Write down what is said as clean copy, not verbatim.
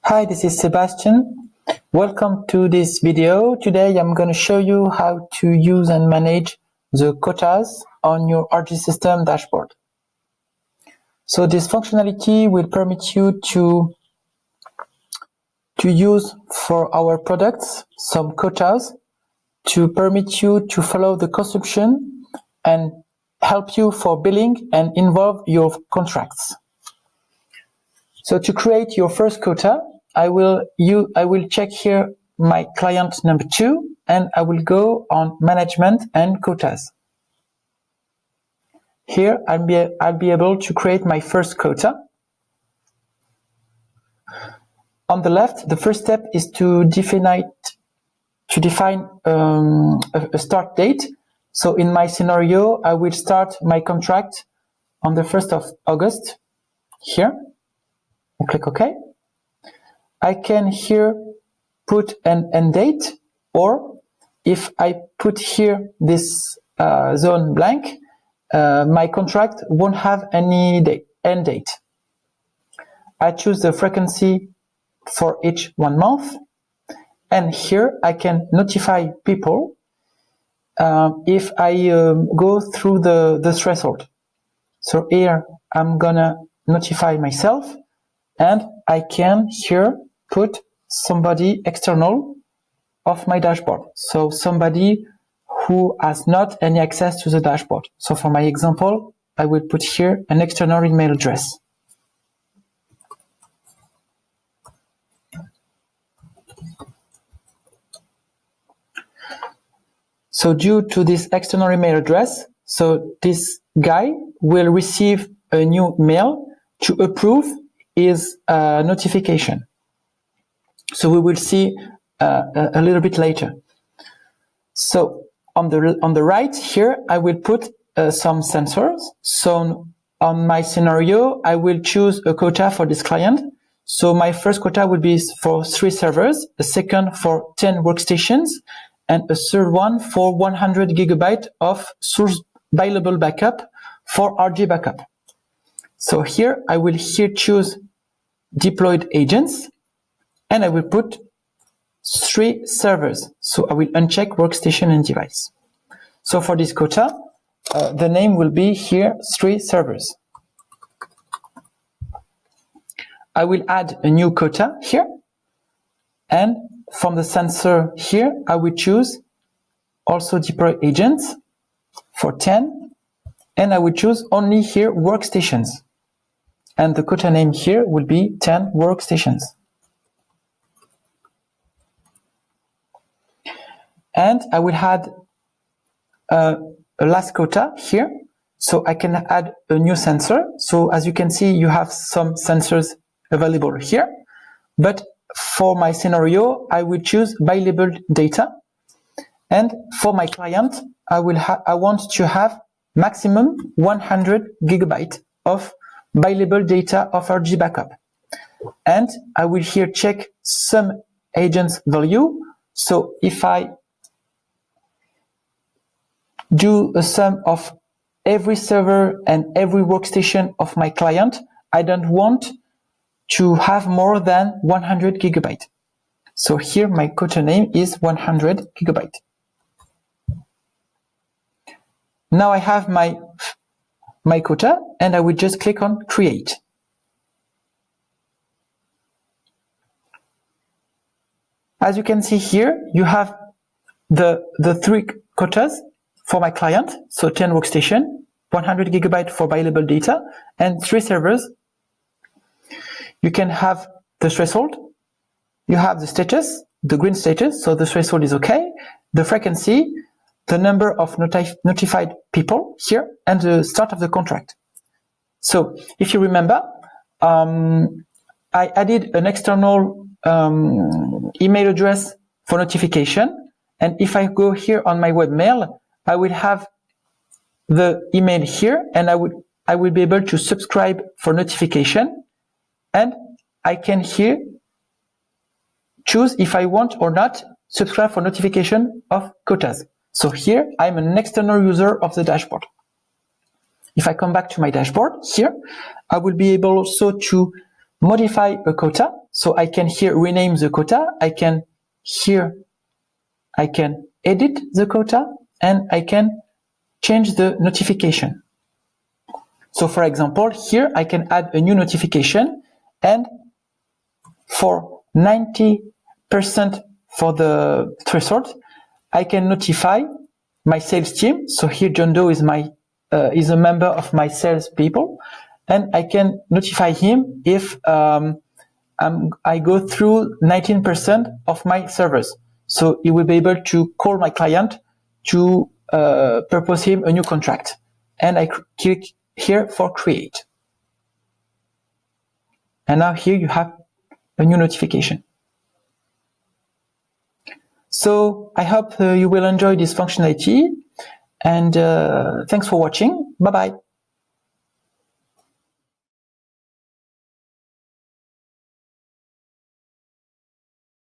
Hi, this is Sébastien. Welcome to this video. Today I'm going to show you how to use and manage the quotas on your RG system dashboard. So this functionality will permit you to use for our products some quotas to permit you to follow the consumption and help you for billing and involve your contracts. So to create your first quota, I will check here my client number 2 and I will go on management and quotas. Here I'll be able to create my first quota. On the left, the first step is to define a start date. So in my scenario, I will start my contract on the 1st of August here. I click OK. I can here put an end date, or if I put here this zone blank, my contract won't have any end date. I choose the frequency for each 1 month, and here I can notify people if I go through the threshold. So here I'm gonna notify myself, and I can here put somebody external of my dashboard. So somebody who has not any access to the dashboard. So for my example, I will put here an external email address. So due to this external email address, so this guy will receive a new mail to approve his notification. So we will see a little bit later. So on the right here, I will put some sensors. So on my scenario, I will choose a quota for this client. So my first quota will be for 3 servers, a second for 10 workstations, and a third one for 100 GB of source billable backup for RG backup. So here I will choose deployed agents, and I will put 3 servers. So I will uncheck workstation and device. So for this quota, the name will be here 3 servers. I will add a new quota here, and from the sensor here, I will choose also deploy agents for 10, and I will choose only here workstations. And the quota name here will be 10 workstations. And I will add a last quota here. So I can add a new sensor. So as you can see, you have some sensors available here. But for my scenario, I will choose billable data. And for my client, I want to have maximum 100 GB of billable data of RG backup. And I will here check some agents value. So if I do a sum of every server and every workstation of my client, I don't want to have more than 100 GB. So here my quota name is 100 GB. Now I have my quota, and I will just click on create. As you can see here, you have the 3 quotas for my client. So 10 workstation, 100 GB for billable data, and 3 servers. You can have the threshold, you have the status, the green status, so the threshold is okay, the frequency, the number of notified people here, and the start of the contract. So if you remember, I added an external email address for notification, and if I go here on my webmail, I will have the email here, and I will be able to subscribe for notification, and I can here choose if I want or not subscribe for notification of quotas. So here I'm an external user of the dashboard. If I come back to my dashboard here, I will be able also to modify a quota. So I can here rename the quota. I can edit the quota, and I can change the notification. So for example, here I can add a new notification, and for 90% for the threshold, I can notify my sales team. So here John Doe is a member of my sales people, and I can notify him if I go through 19% of my servers. So he will be able to call my client to propose him a new contract. And I click here for create. And now here you have a new notification. So I hope you will enjoy this functionality, and thanks for watching. Bye-bye.